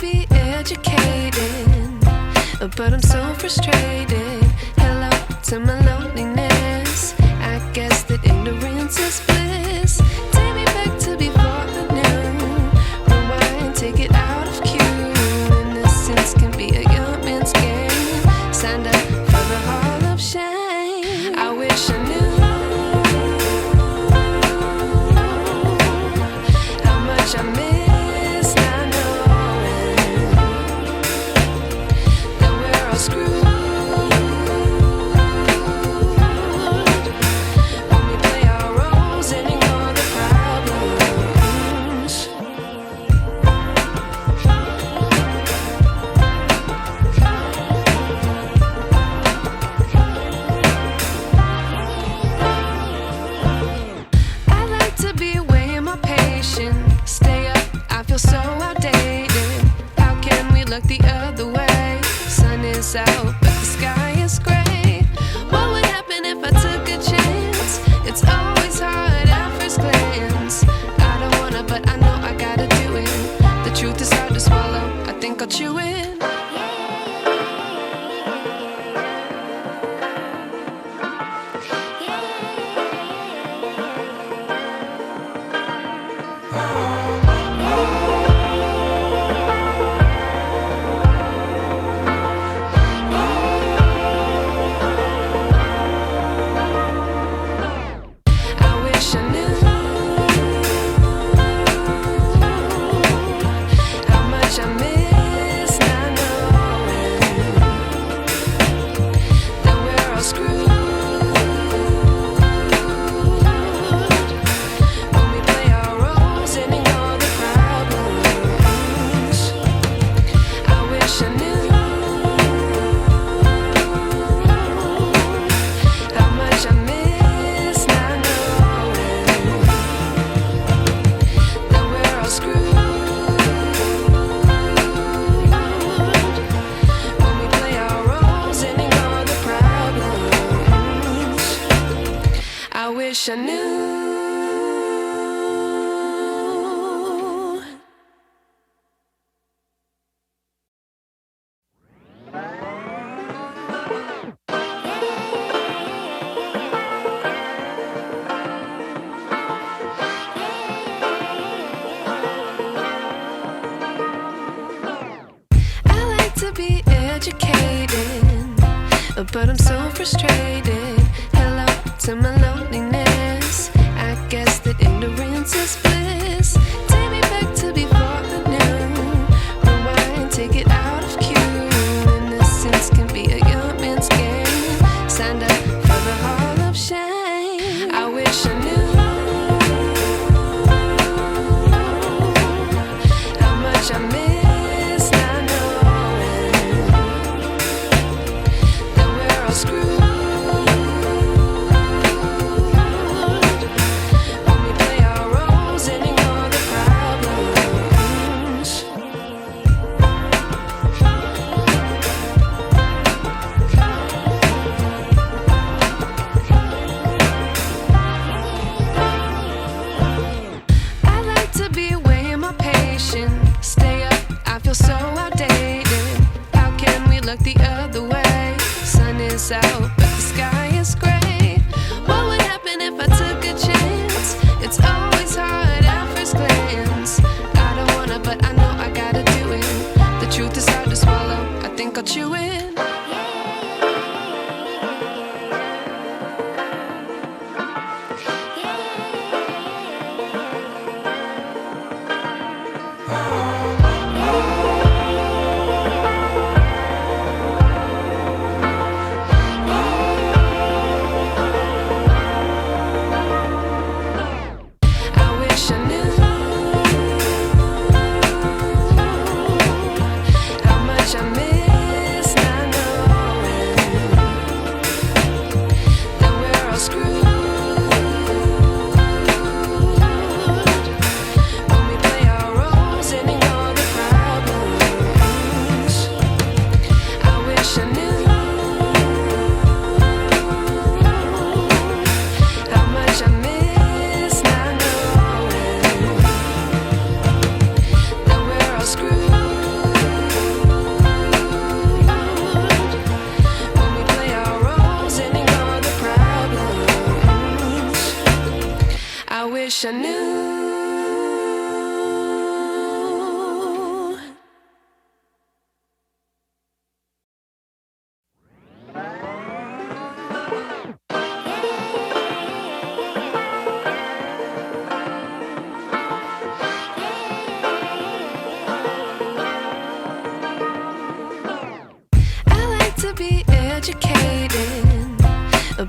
be educated, but I'm so frustrated. Hello to my loneliness. I guess that ignorance is bliss. Take me back to before I knew. Rewind, take it out of cue. Innocence can be a young man's game. Signed up for the hall of shame. I wish I knew how much I miss not knowing that we're all screwed. Stay up, I feel so outdated. How can we look the other way? Sun is out, but the sky is gray. What would happen if I took a chance? It's always hard at first glance. I don't wanna, but I know I gotta do it. The truth is hard to swallow, I think I'll chew it. I wish I knew. I like to be educated, but I'm so frustrated. Hello to my loneliness. I guess that ignorance is bliss. Take me back to before I knew. Rewind, take it out of cue. Innocence can be a young man's game. Signed up for the hall of shame. I wish I knew how much I miss not knowing that we're all screwed. Stay up, I feel so outdated. How can we look the other way? Sun is out, but the sky is gray. What would happen if I took a chance? It's always hard at first glance. I don't wanna, but I know I gotta do it. The truth is hard to swallow, I think I'll chew it. I miss now.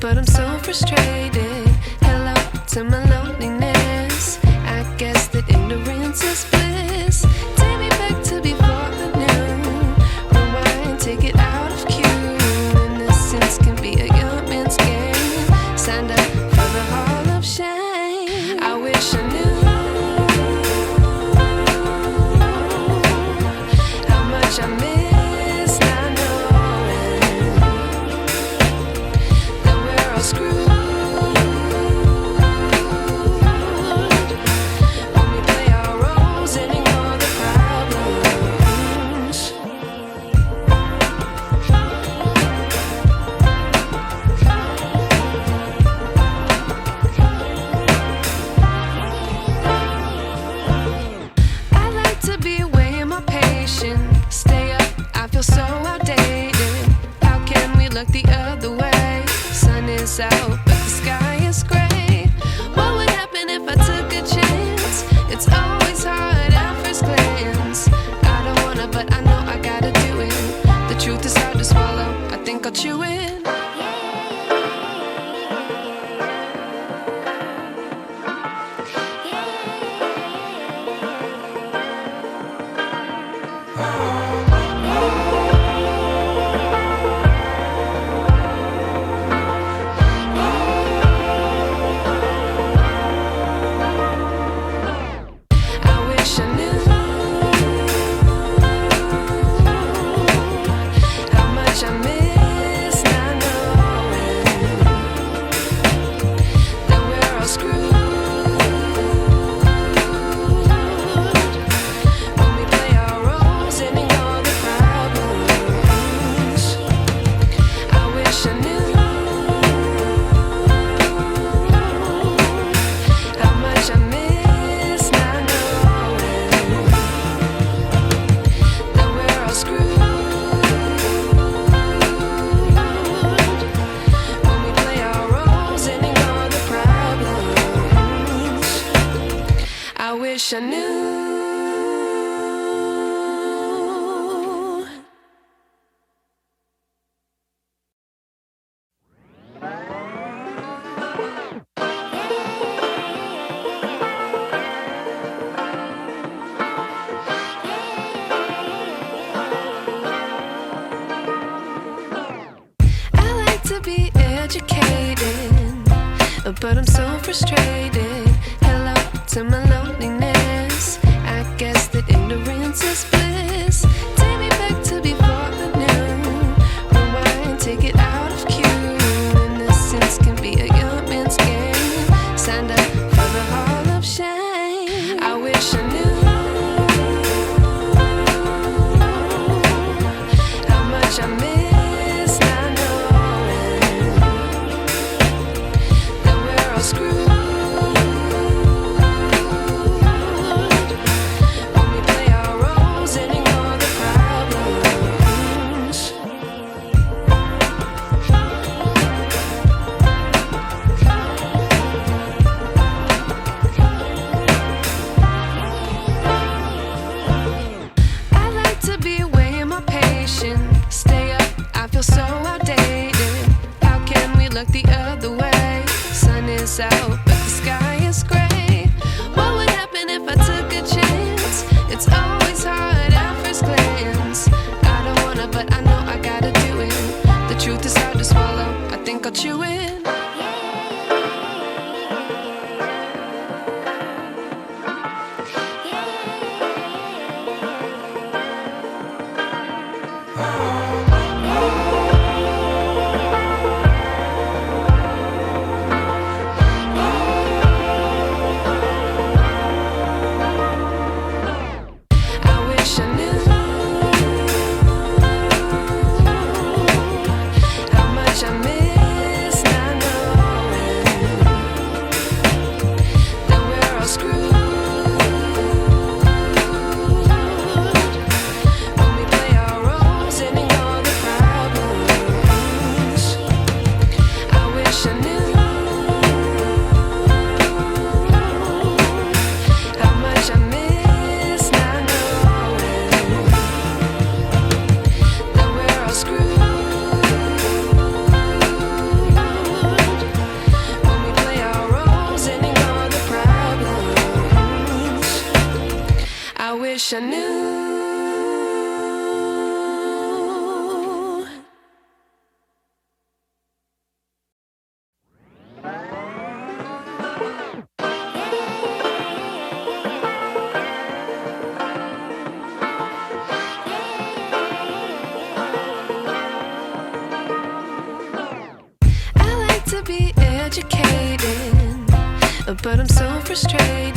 but I'm so frustrated. Hello to my loneliness. I guess that ignorance is bliss. Take me back to before I knew. Rewind, take it out of cue. Innocence can be a young man's game. Signed up for the hall of shame. I wish I knew how much I miss not knowing that we're all screwed when we play our roles and ignore the problems. I like to be away in my patience. Stay up, I feel so outdated. How can we look the other way? Sun is out, but the sky is gray. What would happen if I took a chance? It's always hard at first glance. I don't wanna, but I know I gotta do it. The truth is hard to swallow, I think I'll chew it. I wish I knew how much I miss not knowing that we're all screwed when we play our roles and ignore the problems. I wish I knew how much I miss not knowing that we're all screwed when we play our roles and ignore the problems. I wish I knew. I like to be educated, but I'm so frustrated. Hello to my loneliness. I guess that ignorance is bliss. Take me back to before I knew. Rewind, take it out of cue. Innocence can be a young man's game. Signed up for the hall of shame. I wish I knew how much I miss not knowing that we're all screwed when we play our roles and ignore the problems. I like to be away in my patience. Stay up, I feel so outdated. How can we look the other way? Sun is out, but the sky is gray. What would happen if I took a chance? It's always hard at first glance. I don't wanna, but I know I gotta do it. The truth is hard to swallow, I think I'll chew it. I wish I knew how much I miss not but I'm so frustrated.